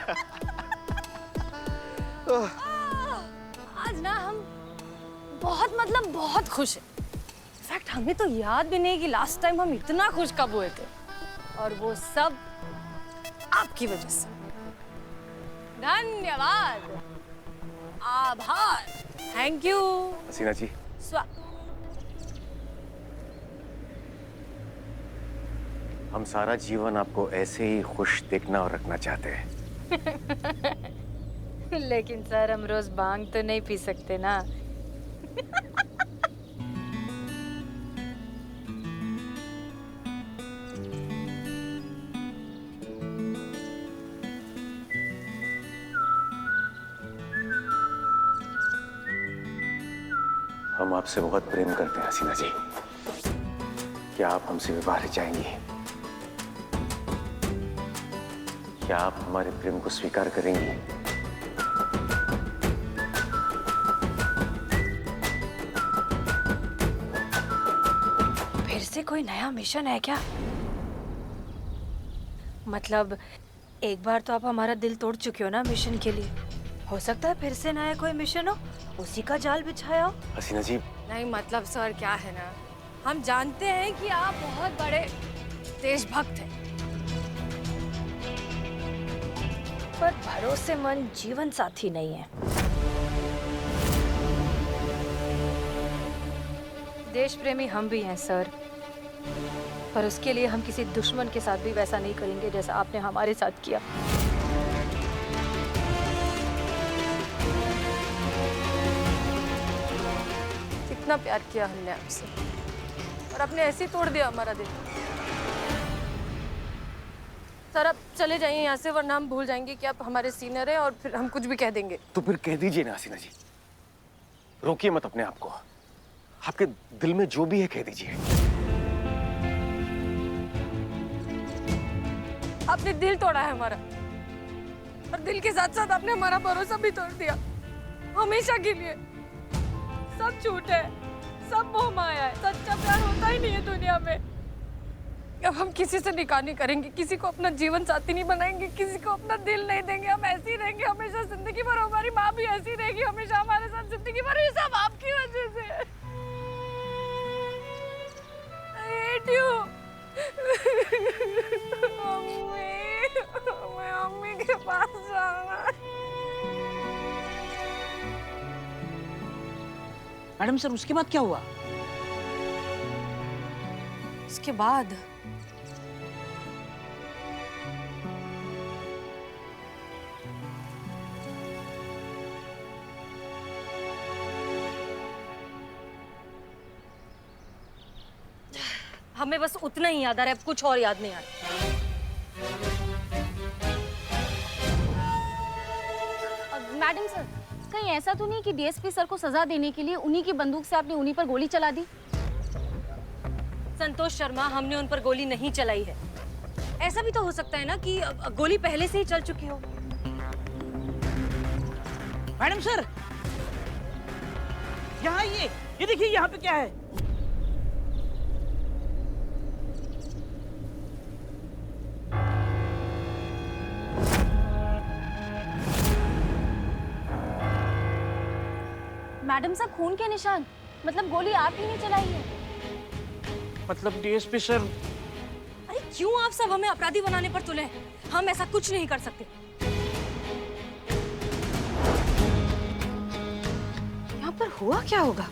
आज ना हम बहुत खुश हैं। इनफैक्ट हमें तो याद भी नहीं कि लास्ट टाइम हम इतना खुश कब हुए थे, और वो सब आपकी वजह से। धन्यवाद, आभार, थैंक यू। हसीना जी, हम सारा जीवन आपको ऐसे ही खुश देखना और रखना चाहते हैं। लेकिन सर, हम रोज भांग तो नहीं पी सकते ना। हम आपसे बहुत प्रेम करते हैं हसीना जी। क्या आप हमसे विवाह रचाएंगी? क्या आप हमारे प्रेम को स्वीकार करेंगी? फिर से कोई नया मिशन है क्या? मतलब एक बार तो आप हमारा दिल तोड़ चुके हो ना मिशन के लिए। हो सकता है फिर से नया कोई मिशन हो, उसी का जाल बिछाया हो। हसीना जी, नहीं मतलब सर क्या है ना, हम जानते हैं कि आप बहुत बड़े देशभक्त हैं, पर भरोसेमंद जीवन साथी नहीं है। देश प्रेमी हम भी हैं सर, पर उसके लिए हम किसी दुश्मन के साथ भी वैसा नहीं करेंगे जैसा आपने हमारे साथ किया। कितना प्यार किया हमने आपसे, और आपने ऐसे ही तोड़ दिया हमारा दिल। सर आप चले जाइए यहाँ से, वरना हम भूल जाएंगे कि आप हमारे सीनियर हैं और फिर हम कुछ भी कह देंगे। तो फिर कह दीजिए ना हसीना जी, रोकिए मत अपने आप को। आपके दिल में जो भी है कह दीजिए। आपने दिल तोड़ा है हमारा, और दिल के साथ साथ आपने हमारा भरोसा भी तोड़ दिया, हमेशा के लिए। सब झूठ है, सब मोह माया है, सच्चा प्यार होता ही नहीं है दुनिया में। अब हम किसी से निकाह नहीं करेंगे, किसी को अपना जीवन साथी नहीं बनाएंगे, किसी को अपना दिल नहीं देंगे। हम ऐसे ही रहेंगे हमेशा, जिंदगी भर। हमारी माँ भी ऐसी रहेगी हमेशा हमारे साथ जिंदगी भर। ये सब आपकी वजह से। I hate you। मैं मम्मी के पास जाना। मैडम सर, उसके बाद क्या हुआ? उसके बाद हमें बस उतना ही याद आ रहा है, अब कुछ और याद नहीं आ रहा। मैडम सर, कहीं ऐसा तो नहीं कि डीएसपी सर को सजा देने के लिए उन्हीं की बंदूक से आपने उन्हीं पर गोली चला दी? संतोष शर्मा, हमने उन पर गोली नहीं चलाई है। ऐसा भी तो हो सकता है ना कि गोली पहले से ही चल चुकी हो। मैडम सर, यहाँ ये देखिए, यहाँ पे क्या है? मैडम साहब, खून के निशान, मतलब गोली आप ही ने चलाई है? मतलब डीएसपी सर। अरे क्यों आप सब हमें अपराधी बनाने पर तुले हैं? हम ऐसा कुछ नहीं कर सकते। यहाँ पर हुआ क्या होगा?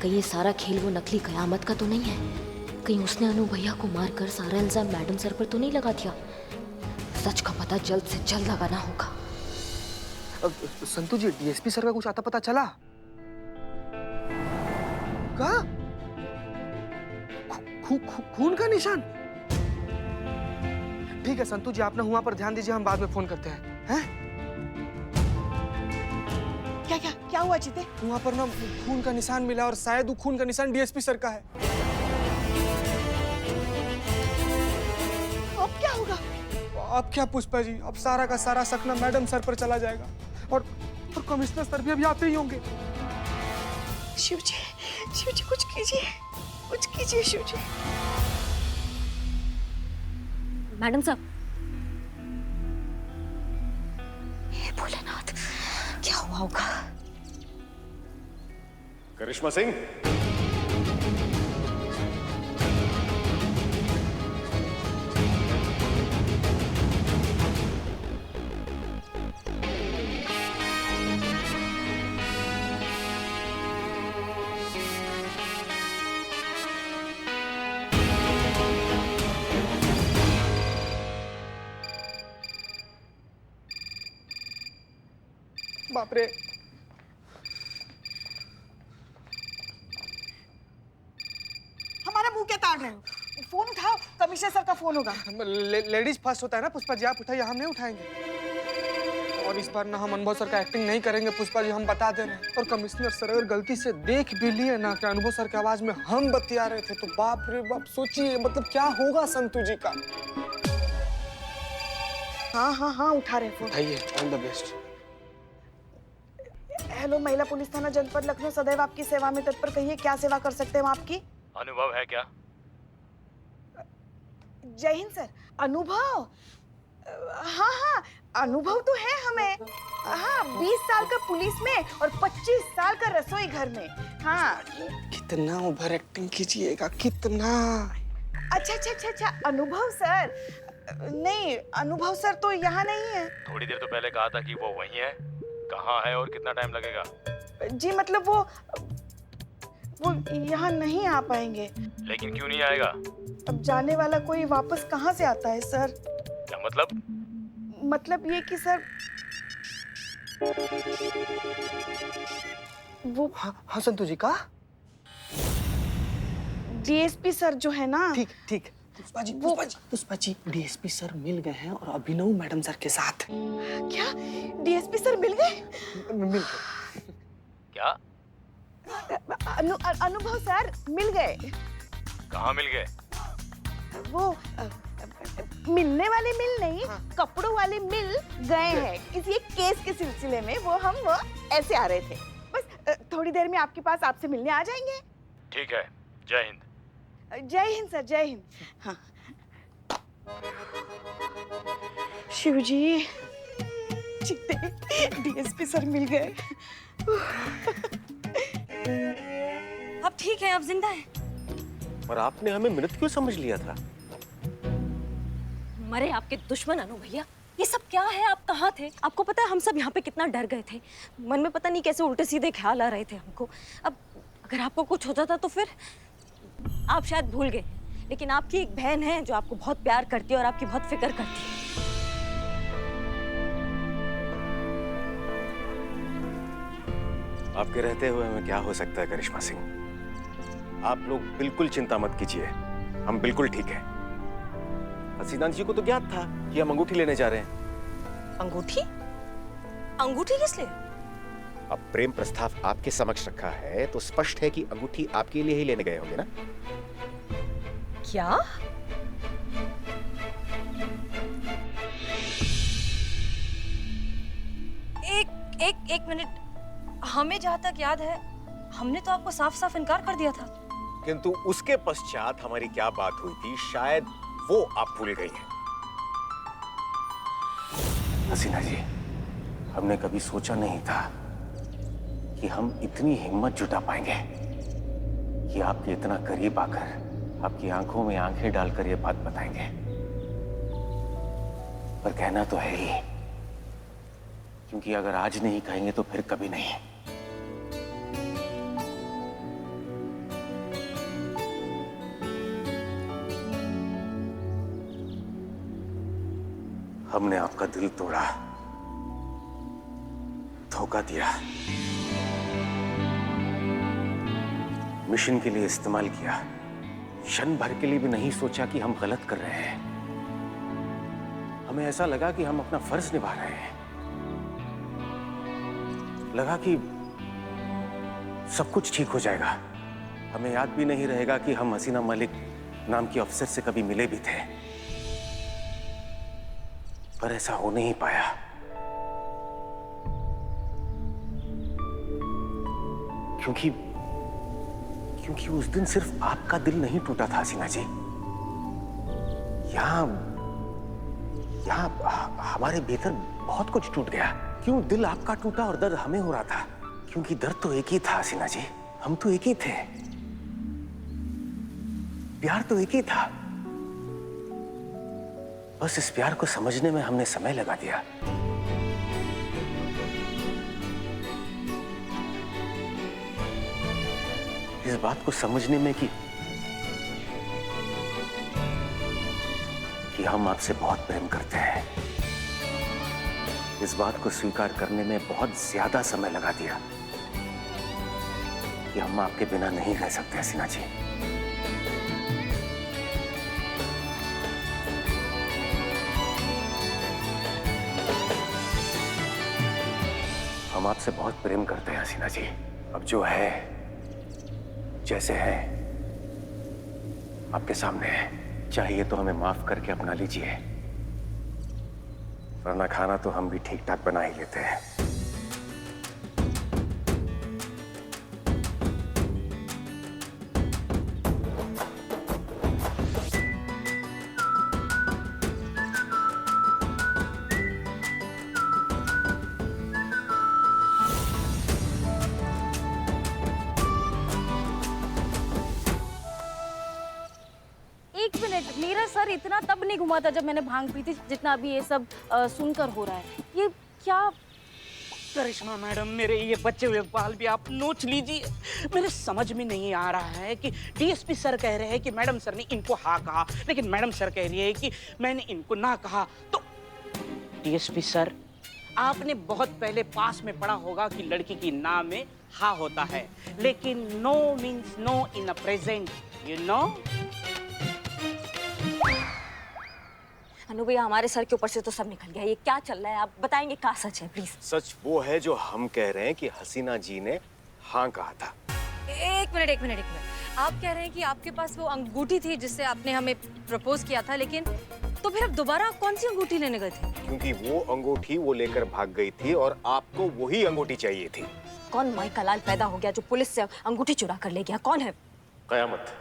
कहीं ये सारा खेल वो नकली कयामत का तो नहीं है? कहीं उसने अनु भैया को मारकर सारा इल्जाम मैडम सर पर तो नहीं लगा दिया? सच का पता जल्द से जल्द लगाना होगा। संतु जी, डीएसपी सर का कुछ आता पता चला? कहा? खून का निशान? ठीक है संतु जी, आप ना हुआ पर ध्यान दीजिए, हम बाद में फोन करते हैं। हैं? क्या हुआ चिते? वहाँ पर ना खून का निशान मिला, और शायद वो खून का निशान डीएसपी सर का है। अब क्या पुष्पा जी, अब सारा का सारा सकना मैडम सर पर चला जाएगा और कमिश्नर सर भी अभी आते ही होंगे। शिव जी कुछ कीजिए शिव जी। मैडम साहब, हे भोलेनाथ, क्या हुआ होगा? करिश्मा सिंह, बाप रे, हमारा मुंह क्या ताड़ रहे हो? फोन उठाओ, कमिश्नर सर का फोन होगा। लेडीज फर्स्ट होता है ना पुष्पा जी, आप उठाइए, हम नहीं उठाएंगे। और इस बार ना हम अनुभव सर का एक्टिंग नहीं करेंगे पुष्पा जी, हम बता दे रहे हैं। और कमिश्नर सर अगर गलती से देख भी लिए ना कि अनुभव सर की आवाज में हम बतिया रहे थे, तो बाप रे बाप, सोचिए मतलब क्या होगा संतू जी का। हाँ उठा रहे फोन। उठाइए, ऑल द बेस्ट। हेलो, महिला पुलिस थाना जनपद लखनऊ सदैव आपकी सेवा में तत्पर, कहिए क्या सेवा कर सकते हैं हम आपकी? अनुभव है क्या? जय हिंद सर। अनुभव? हाँ अनुभव तो है हमें। हाँ, 20 साल का पुलिस में और 25 साल का रसोई घर में। हाँ। कितना ओवर एक्टिंग कीजिएगा, कितना। अच्छा, अनुभव सर। नहीं, अनुभव सर तो यहाँ नहीं है। थोड़ी देर तो पहले कहा था कि वो वहीं है। कहाँ है और कितना टाइम लगेगा? जी मतलब वो यहाँ नहीं आ पाएंगे। लेकिन क्यों नहीं आएगा? अब जाने वाला कोई वापस कहाँ से आता है सर? क्या मतलब? मतलब ये कि सर वो हाँ संतू जी का डीएसपी सर जो है ना। ठीक। पुष्पा जी डीएसपी सर मिल गए हैं और अभिनव मैडम सर के साथ। क्या डीएसपी सर मिल गए? मिल गए। क्या? अनुभव सर मिल गए। कहाँ मिल गए? वो मिलने वाले मिल नहीं, कपड़ों वाले मिल गए हैं किसी एक केस के सिलसिले में। वो ऐसे आ रहे थे, बस थोड़ी देर में आपके पास आपसे मिलने आ जाएंगे। ठीक है, जय हिंद। जय हिंद सर, जय हिंद। हाँ। शिव जी, डीएसपी सर मिल गए। अब ठीक है, अब जिंदा है। और आपने हमें मृत क्यों समझ लिया था? मरे आपके दुश्मन अनु भैया, ये सब क्या है? आप कहाँ थे? आपको पता है हम सब यहाँ पे कितना डर गए थे। मन में पता नहीं कैसे उल्टे सीधे ख्याल आ रहे थे हमको। अब अगर आपको कुछ हो जाता तो फिर आप शायद भूल गए, लेकिन आपकी एक बहन है जो आपको बहुत प्यार करती है और आपकी बहुत फिक्र करती है। आपके रहते हुए हमें क्या हो सकता है करिश्मा सिंह? आप लोग बिल्कुल चिंता मत कीजिए, हम बिल्कुल ठीक हैं। हसीना जी को तो ज्ञात था कि हम अंगूठी लेने जा रहे हैं। अंगूठी? अंगूठी किस लिए? अब प्रेम प्रस्ताव आपके समक्ष रखा है तो स्पष्ट है कि अंगूठी आपके लिए ही लेने गए होंगे ना? क्या? एक मिनट, हमें जहाँ तक याद है हमने तो आपको साफ साफ इनकार कर दिया था। किंतु उसके पश्चात हमारी क्या बात हुई थी, शायद वो आप भूल गई हैं। हसीना जी, हमने कभी सोचा नहीं था कि हम इतनी हिम्मत जुटा पाएंगे कि आपके इतना करीब आकर आपकी आंखों में आंखें डालकर ये बात बताएंगे। पर कहना तो है ही, क्योंकि अगर आज नहीं कहेंगे तो फिर कभी नहीं। हमने आपका दिल तोड़ा, धोखा दिया, मिशन के लिए इस्तेमाल किया, क्षण भर के लिए भी नहीं सोचा कि हम गलत कर रहे हैं। हमें ऐसा लगा कि हम अपना फर्ज निभा रहे हैं, लगा कि सब कुछ ठीक हो जाएगा। हमें याद भी नहीं रहेगा कि हम हसीना मलिक नाम की अफसर से कभी मिले भी थे। पर ऐसा हो नहीं पाया। क्योंकि उस दिन सिर्फ आपका दिल नहीं टूटा था हसीना जी, यहाँ हमारे भीतर बहुत कुछ टूट गया। क्यों दिल आपका टूटा और दर्द हमें हो रहा था? क्योंकि दर्द तो एक ही था हसीना जी, हम तो एक ही थे, प्यार तो एक ही था। बस इस प्यार को समझने में हमने समय लगा दिया। इस बात को समझने में कि हम आपसे बहुत प्रेम करते हैं, इस बात को स्वीकार करने में बहुत ज्यादा समय लगा दिया कि हम आपके बिना नहीं रह सकते हसीना जी। हम आपसे बहुत प्रेम करते हैं हसीना जी। अब जो है, जैसे है, आपके सामने है। चाहिए तो हमें माफ करके अपना लीजिए, वरना खाना तो हम भी ठीक ठाक बना ही लेते हैं। एक मिनट, मेरा सर इतना तब नहीं घुमा था जब मैंने भांग पी थी जितना अभी ये सब सुनकर हो रहा है। ये क्या? करिश्मा मैडम, मेरे ये बचे हुए बाल भी आप नोच लीजिए। मेरे समझ में नहीं आ रहा है कि डीएसपी सर कह रहे हैं कि मैडम सर ने इनको हाँ कहा, लेकिन मैडम सर कह रही है कि मैंने इनको ना कहा। तो डीएसपी सर, आपने बहुत पहले पास में पढ़ा होगा कि लड़की की ना में हाँ होता है, लेकिन no means no in a present, you know. Anu भैया, हमारे सर के ऊपर से तो सब निकल गया। ये क्या चल रहा है? आप बताएंगे क्या सच है प्लीज? सच वो है जो हम कह रहे हैं कि हसीना जी ने हाँ कहा था। एक मिनट। आप कह रहे हैं कि आपके पास वो अंगूठी थी जिससे आपने हमें प्रपोज किया था, लेकिन तो फिर अब दोबारा कौन सी अंगूठी लेने गए थे? क्योंकि वो अंगूठी वो लेकर भाग गई थी और आपको वही अंगूठी चाहिए थी। कौन माई का लाल पैदा हो गया जो पुलिस से अंगूठी चुरा कर ले गया? कौन है? कयामत।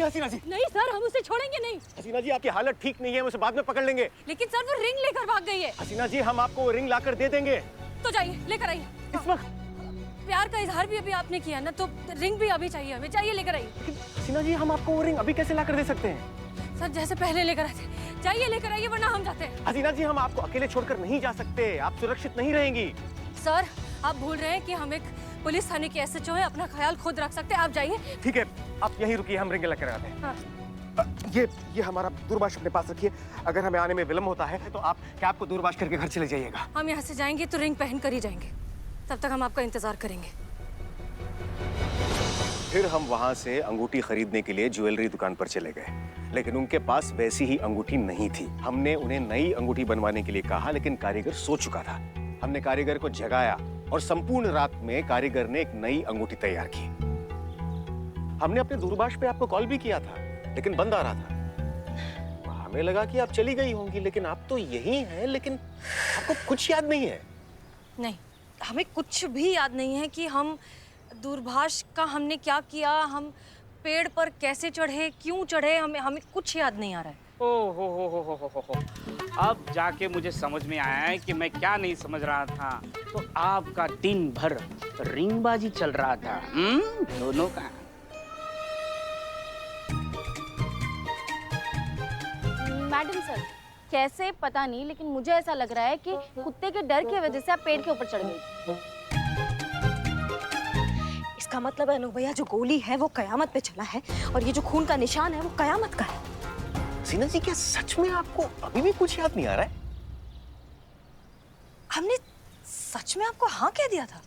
हसीना जी। नहीं सर, हम उसे छोड़ेंगे नहीं। हसीना जी, आपकी हालत ठीक नहीं है, हम उसे बाद में पकड़ लेंगे। लेकिन सर वो रिंग लेकर भाग गई है। हसीना जी, हम आपको वो रिंग लाकर दे देंगे। तो जाइए लेकर आइए। इस वक्त प्यार का इजहार भी अभी आपने किया ना, तो रिंग भी अभी चाहिए हमें। चाहिए, लेकर आइए। हसीना जी, हम आपको वो रिंग अभी कैसे लाकर दे सकते हैं? सर जैसे पहले लेकर आए थे। जाइए लेकर आइए, वरना हम जाते हैं। हसीना जी, हम आपको अकेले छोड़कर नहीं जा सकते, आप सुरक्षित नहीं रहेंगी। सर आप भूल रहे हैं कि हम एक पुलिस थाने के एसएचओ हैं, अपना ख्याल खुद रख सकते हैं। आप जाइए। ठीक है, आप यहीं रुकिए, हम रिंग लेकर आते हैं। हाँ। ये हमारा दूरभाष अपने पास रखिए। अगर हमें आने में विलम्ब होता है तो आप कैब को दूरभाष करके घर चले जाइएगा। हम यहाँ से जाएंगे तो रिंग पहन कर ही जाएंगे, तब तक हम आपका इंतजार करेंगे। फिर हम वहां से अंगूठी खरीदने के लिए ज्वेलरी दुकान पर चले गए, लेकिन उनके पास वैसी ही अंगूठी नहीं थी। हमने उन्हें नई अंगूठी बनवाने के लिए कहा, लेकिन कारीगर सो चुका था। हमने कारीगर को जगाया और संपूर्ण रात में कारीगर ने एक नई अंगूठी तैयार की। हमने अपने दूरभाष पे आपको कॉल भी किया था, लेकिन बंद आ रहा था। हमें लगा कि आप चली गई होंगी, लेकिन आप तो यही हैं, लेकिन आपको कुछ याद नहीं है। नहीं, हमें कुछ भी याद नहीं है कि हम दूरभाष का हमने क्या किया, हम पेड़ पर कैसे चढ़े, क्यों चढ़े, हमें हमें कुछ याद नहीं आ रहा है। ओ हो। अब जाके मुझे समझ में आया है कि मैं क्या नहीं समझ रहा था। तो आपका दिन भर रिंगबाजी चल रहा था, दोनों का। मैडम सर, कैसे पता नहीं, लेकिन मुझे ऐसा लग रहा है कि कुत्ते के डर की वजह से आप पेड़ के ऊपर चढ़ गई। इसका मतलब है अनु भैया, जो गोली है वो कयामत पे चला है और ये जो खून का निशान है वो कयामत का है। हसीना जी, क्या सच में आपको अभी भी कुछ याद नहीं आ रहा है? हमने सच में आपको हाँ कह दिया था?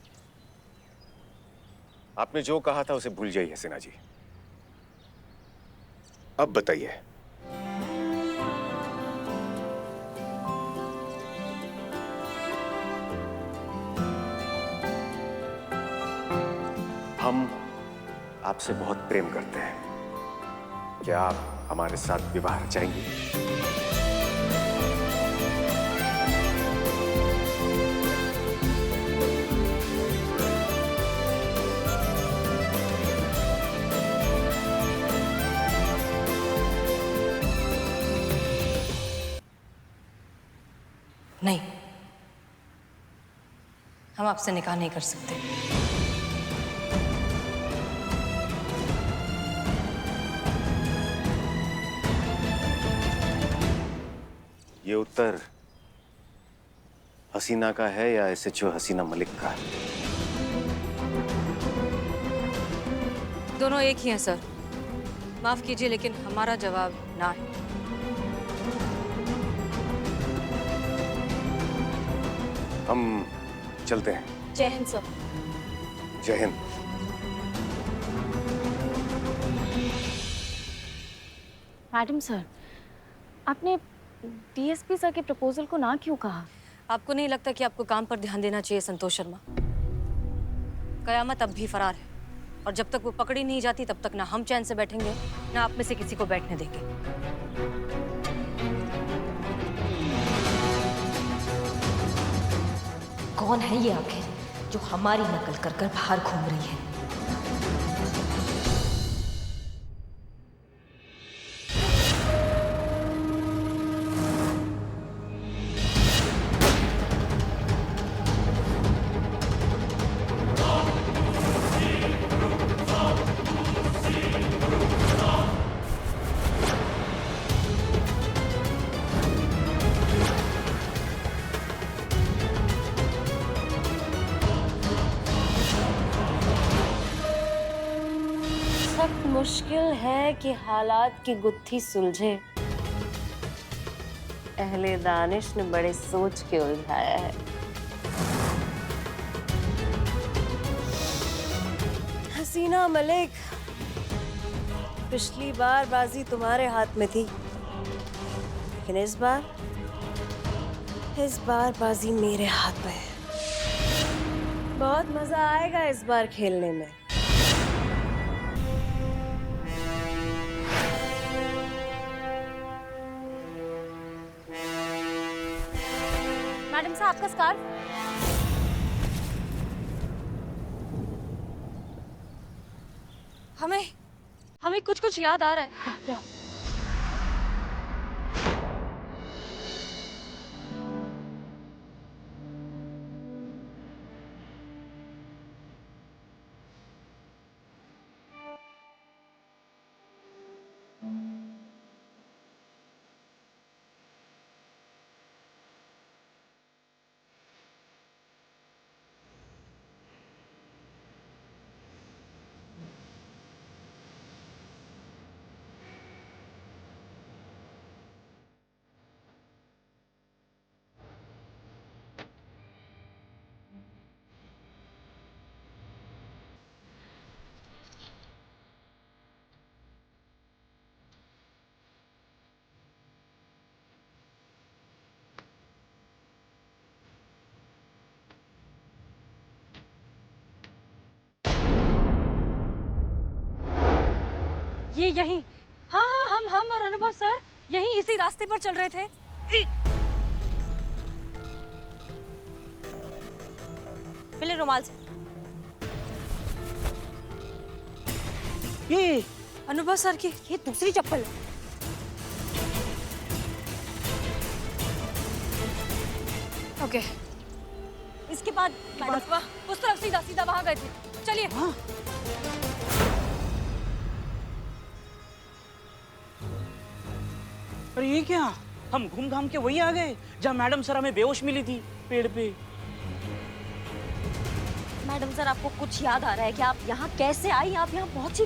आपने जो कहा था उसे भूल जाइए हसीना जी। अब बताइए, हम आपसे बहुत प्रेम करते हैं। क्या आप हमारे साथ विवाह रचाएंगी? नहीं, हम आपसे निकाह नहीं कर सकते। ये उत्तर हसीना का है या SHO हसीना मलिक का? दोनों एक ही हैं सर। माफ कीजिए, लेकिन हमारा जवाब ना है। हम चलते हैं। जय हिंद सर। जय हिंद। मैडम सर, आपने डीएसपी सर के प्रपोजल को ना क्यों कहा? आपको नहीं लगता कि आपको काम पर ध्यान देना चाहिए संतोष शर्मा? कयामत अब भी फरार है और जब तक वो पकड़ी नहीं जाती तब तक ना हम चैन से बैठेंगे ना आप में से किसी को बैठने देंगे। कौन है ये आखिर जो हमारी नकल कर कर बाहर घूम रही है? मुश्किल है कि हालात की गुत्थी सुलझे। अहले दानिश ने बड़े सोच के उलझाया है। हसीना मलिक, पिछली बार बाजी तुम्हारे हाथ में थी, लेकिन इस बार बाजी मेरे हाथ में है। बहुत मजा आएगा इस बार खेलने में। मैडम साहब, आपका स्कार्फ। हमें कुछ याद आ रहा है। ये यही। हाँ, हम और अनुभव सर यहीं इसी रास्ते पर चल रहे थे? मिले रुमाल से। ये अनुभव सर की। ये दूसरी चप्पल है। ओके। इसके बाद मैडम वाह, उस तरफ सीधा सीधा वहां गए थे। चलिए। हाँ। अरे ये क्या, हम घूम घाम के वही आ गए जहाँ मैडम सर हमें बेहोश मिली थी पेड़ पे। मैडम सर, आपको कुछ याद आ रहा है कि आप यहाँ कैसे आई? आप यहाँ पहुंची कैसे?